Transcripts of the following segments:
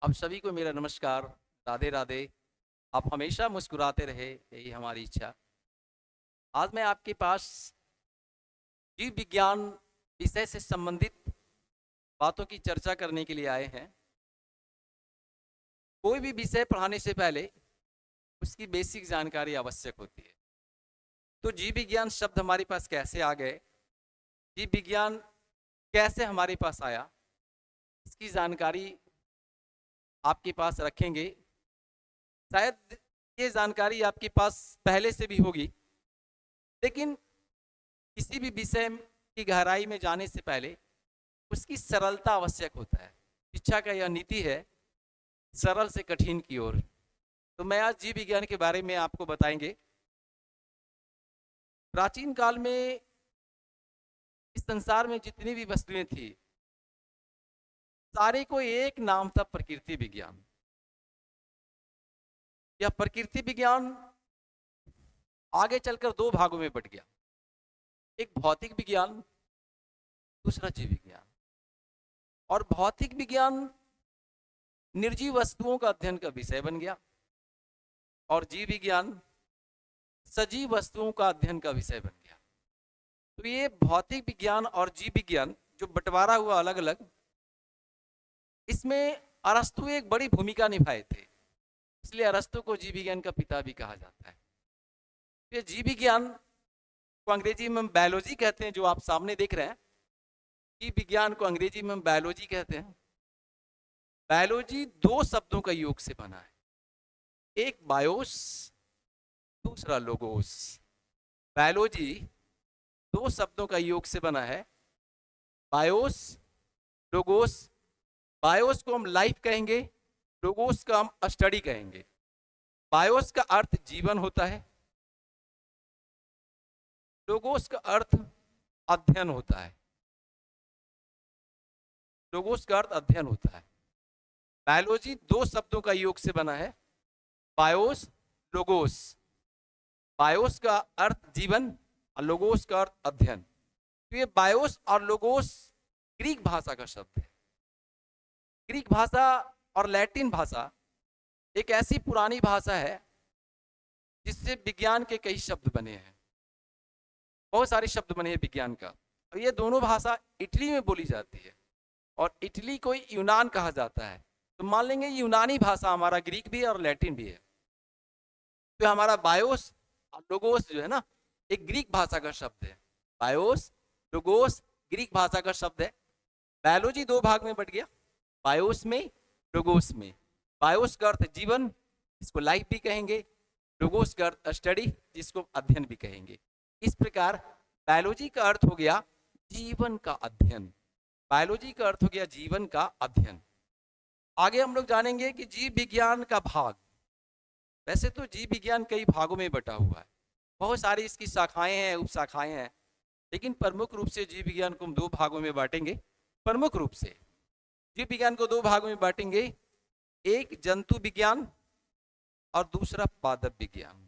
आप सभी को मेरा नमस्कार। राधे राधे। आप हमेशा मुस्कुराते रहे, यही हमारी इच्छा। आज मैं आपके पास जीव विज्ञान विषय से संबंधित बातों की चर्चा करने के लिए आए हैं। कोई भी विषय पढ़ाने से पहले उसकी बेसिक जानकारी आवश्यक होती है। तो जीव विज्ञान शब्द हमारे पास कैसे आ गए, जीव विज्ञान कैसे हमारे पास आया, इसकी जानकारी आपके पास रखेंगे। शायद ये जानकारी आपके पास पहले से भी होगी, लेकिन किसी भी विषय की गहराई में जाने से पहले उसकी सरलता आवश्यक होता है। शिक्षा का यह नीति है, सरल से कठिन की ओर। तो मैं आज जीव विज्ञान के बारे में आपको बताएंगे। प्राचीन काल में इस संसार में जितनी भी वस्तुएं थी, सारे को एक नाम था, प्रकृति विज्ञान। यह प्रकृति विज्ञान आगे चलकर दो भागों में बट गया, एक भौतिक विज्ञान, दूसरा जीव विज्ञान। और भौतिक विज्ञान निर्जीव वस्तुओं का अध्ययन का विषय बन गया और जीव विज्ञान सजीव वस्तुओं का अध्ययन का विषय बन गया। तो ये भौतिक विज्ञान और जीव विज्ञान जो बंटवारा हुआ अलग अलग, इसमें अरस्तु एक बड़ी भूमिका निभाए थे, इसलिए अरस्तु को जीव विज्ञान का पिता भी कहा जाता है। ये जीव विज्ञान को अंग्रेजी में बायोलॉजी कहते हैं, जो आप सामने देख रहे हैं। जीव विज्ञान को अंग्रेजी में बायोलॉजी कहते हैं। बायोलॉजी दो शब्दों का योग से बना है, एक बायोस, दूसरा लोगोस। बायोलॉजी दो शब्दों का योग से बना है, बायोस, लोगोस। बायोस को हम लाइफ कहेंगे, लोगोस का हम स्टडी कहेंगे। बायोस का अर्थ जीवन होता है, लोगोस का अर्थ अध्ययन होता है। लोगोस का अर्थ अध्ययन होता है। बायोलॉजी दो शब्दों का योग से बना है, बायोस, लोगोस। बायोस का अर्थ जीवन और लोगोस का अर्थ अध्ययन। तो ये बायोस और लोगोस ग्रीक भाषा का शब्द है। ग्रीक भाषा और लैटिन भाषा एक ऐसी पुरानी भाषा है जिससे विज्ञान के कई शब्द बने हैं, बहुत सारे शब्द बने हैं विज्ञान का। और ये दोनों भाषा इटली में बोली जाती है और इटली को यूनान कहा जाता है। तो मान लेंगे यूनानी भाषा हमारा ग्रीक भी है और लैटिन भी है। तो हमारा बायोस और लोगोस जो है ना, एक ग्रीक भाषा का शब्द है। बायोस, लोगोस ग्रीक भाषा का शब्द है। बायोलॉजी दो भाग में बट गया, बायोस में, लोगोस में। बायोस का अर्थ जीवन, इसको लाइफ भी कहेंगे। लोगोस का अर्थ स्टडी, जिसको अध्ययन भी कहेंगे। इस प्रकार बायोलॉजी का अर्थ हो गया जीवन का अध्ययन। बायोलॉजी का अर्थ हो गया जीवन का अध्ययन। आगे हम लोग जानेंगे कि जीव विज्ञान का भाग। वैसे तो जीव विज्ञान कई भागों में बटा हुआ है, बहुत सारी इसकी शाखाएं हैं, उपशाखाएं हैं, लेकिन प्रमुख रूप से जीव विज्ञान को हम दो भागों में बांटेंगे। प्रमुख रूप से जीव विज्ञान को दो भागों में बांटेंगे, एक जंतु विज्ञान और दूसरा पादप विज्ञान।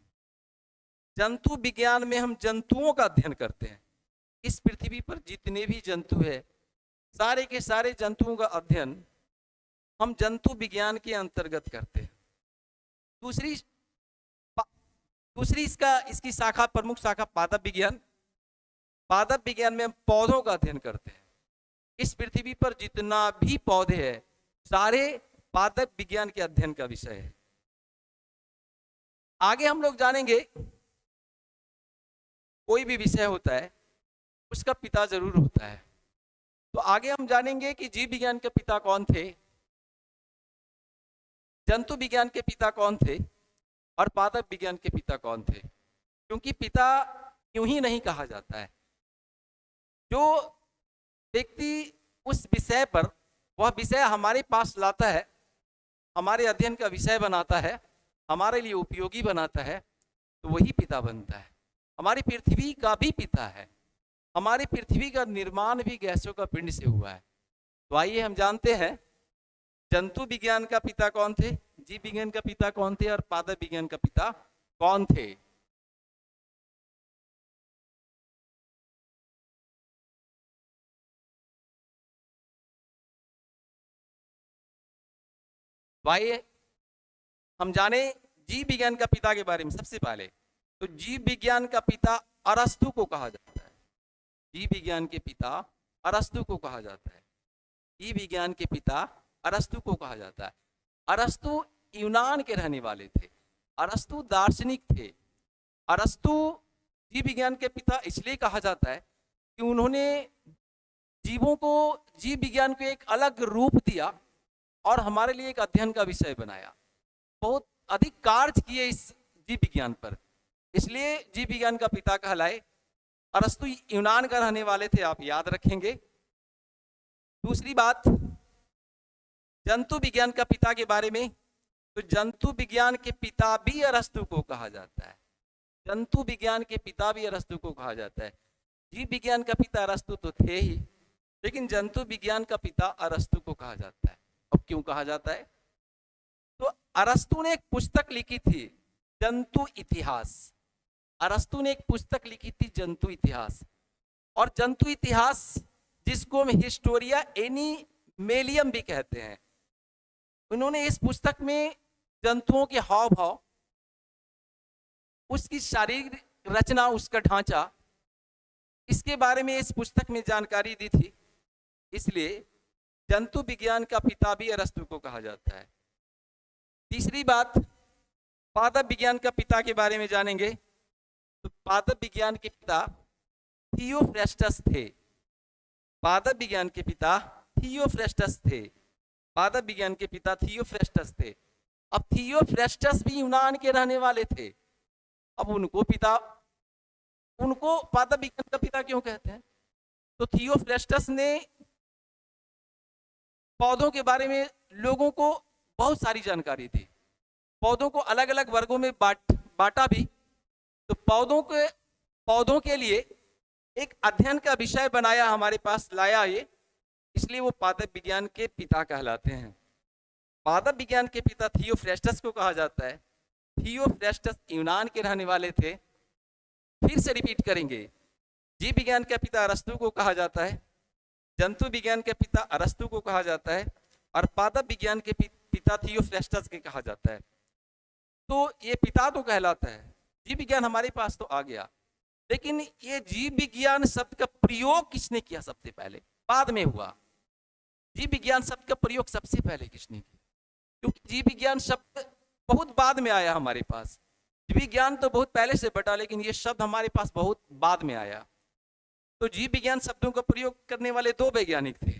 जंतु विज्ञान में हम जंतुओं का अध्ययन करते हैं। इस पृथ्वी पर जितने भी जंतु है, सारे के सारे जंतुओं का अध्ययन हम जंतु विज्ञान के अंतर्गत करते हैं। दूसरी दूसरी इसकी शाखा, प्रमुख शाखा पादप विज्ञान। पादप विज्ञान में हम पौधों का अध्ययन करते हैं। इस पृथ्वी पर जितना भी पौधे हैं, सारे पादप विज्ञान के अध्ययन का विषय है। आगे हम लोग जानेंगे, कोई भी विषय होता है उसका पिता जरूर होता है। तो आगे हम जानेंगे कि जीव विज्ञान के पिता कौन थे, जंतु विज्ञान के पिता कौन थे और पादप विज्ञान के पिता कौन थे। क्योंकि पिता यूं ही नहीं कहा जाता है। जो व्यक्ति उस विषय पर, वह विषय हमारे पास लाता है, हमारे अध्ययन का विषय बनाता है, हमारे लिए उपयोगी बनाता है, तो वही पिता बनता है। हमारी पृथ्वी का भी पिता है। हमारी पृथ्वी का निर्माण भी गैसों का पिंड से हुआ है। तो आइए हम जानते हैं जंतु विज्ञान का पिता कौन थे, जीव विज्ञान का पिता कौन थे और पादप विज्ञान का पिता कौन थे। वाई हम जाने जीव विज्ञान का पिता के बारे में सबसे पहले, तो जीव विज्ञान का पिता अरस्तु को कहा जाता है। जीव विज्ञान के पिता अरस्तु को कहा जाता है। जीव विज्ञान के पिता अरस्तु को कहा जाता है। अरस्तु यूनान के रहने वाले थे। अरस्तु दार्शनिक थे। अरस्तु जीव विज्ञान के पिता इसलिए कहा जाता है कि उन्होंने जीवों को, जीव विज्ञान को एक अलग रूप दिया और हमारे लिए एक अध्ययन का विषय बनाया। बहुत अधिक कार्य किए इस जीव विज्ञान पर, इसलिए जीव विज्ञान का पिता कहलाए। अरस्तु यूनान का रहने वाले थे, आप याद रखेंगे। दूसरी बात, जंतु विज्ञान का पिता के बारे में, तो जंतु विज्ञान के पिता भी अरस्तु को कहा जाता है। जंतु विज्ञान के पिता भी अरस्तु को कहा जाता है। जीव विज्ञान का पिता अरस्तु तो थे ही, लेकिन जंतु विज्ञान का पिता अरस्तु को कहा जाता है। अब क्यों कहा जाता है? तो अरस्तु ने एक पुस्तक लिखी थी, जंतु इतिहास। अरस्तु ने एक पुस्तक लिखी थी, जंतु इतिहास। और जंतु इतिहास, जिसको हम हिस्टोरिया एनिमेलियम भी कहते हैं, उन्होंने इस पुस्तक में जंतुओं के हाव भाव, उसकी शारीरिक रचना, उसका ढांचा, इसके बारे में इस पुस्तक में जानकारी दी थी। इसलिए जंतु विज्ञान का पिता भी अरस्तु को कहा जाता है। तीसरी बात, पादप विज्ञान का पिता के बारे में जानेंगे। तो पादप विज्ञान के पिता थियोफ्रेस्टस थे। पादप विज्ञान के पिता थियोफ्रेस्टस थे। पादप विज्ञान के पिता थियोफ्रेस्टस थे। अब थियोफ्रेस्टस भी यूनान के रहने वाले थे। अब उनको पादप विज्ञान का पिता क्यों कहते हैं? तो थियोफ्रेस्टस ने पौधों के बारे में लोगों को बहुत सारी जानकारी दी। पौधों को अलग अलग वर्गों में बांटा भी। तो पौधों के लिए एक अध्ययन का विषय बनाया, हमारे पास लाया ये, इसलिए वो पादप विज्ञान के पिता कहलाते हैं। पादप विज्ञान के पिता थियोफ्रेस्टस को कहा जाता है। थियोफ्रेस्टस यूनान के रहने वाले थे। फिर से रिपीट करेंगे, जीव विज्ञान का पिता अरस्तु को कहा जाता है, जंतु विज्ञान के पिता अरस्तु को कहा जाता है, और पादप विज्ञान के पिता थियोफ्रेस्टस के कहा जाता है। तो ये पिता तो कहलाता है। जीव विज्ञान हमारे पास तो आ गया, लेकिन ये जीव विज्ञान शब्द का प्रयोग किसने किया? सबसे पहले, बाद में हुआ। जीव विज्ञान शब्द का प्रयोग सबसे पहले किसने किया? क्योंकि जीव विज्ञान शब्द बहुत बाद में आया हमारे पास। जीव विज्ञान तो बहुत पहले से बटा, लेकिन ये शब्द हमारे पास बहुत बाद में आया। तो जीव विज्ञान शब्दों का प्रयोग करने वाले दो वैज्ञानिक थे,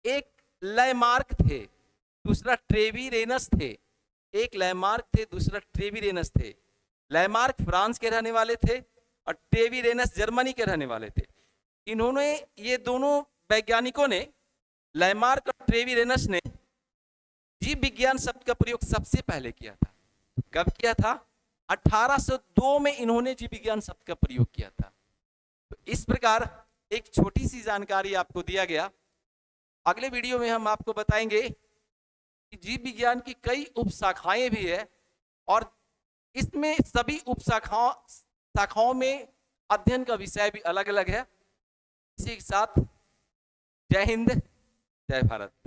एक लैमार्क थे, दूसरा ट्रेवीरेनस थे। एक लैमार्क थे, दूसरा ट्रेवीरेनस थे। लैमार्क फ्रांस के रहने वाले थे और ट्रेवीरेनस जर्मनी के रहने वाले थे। इन्होंने, ये दोनों वैज्ञानिकों ने, लैमार्क और ट्रेवीरेनस ने जीव विज्ञान शब्द का प्रयोग सबसे पहले किया था। कब किया था? 1802 में इन्होंने जीव विज्ञान शब्द का प्रयोग किया था। तो इस प्रकार एक छोटी सी जानकारी आपको दिया गया। अगले वीडियो में हम आपको बताएंगे कि जीव विज्ञान की कई उपशाखाएं भी है और इसमें सभी शाखाओं में अध्ययन का विषय भी अलग अलग है। इसी के साथ जय हिंद, जय भारत।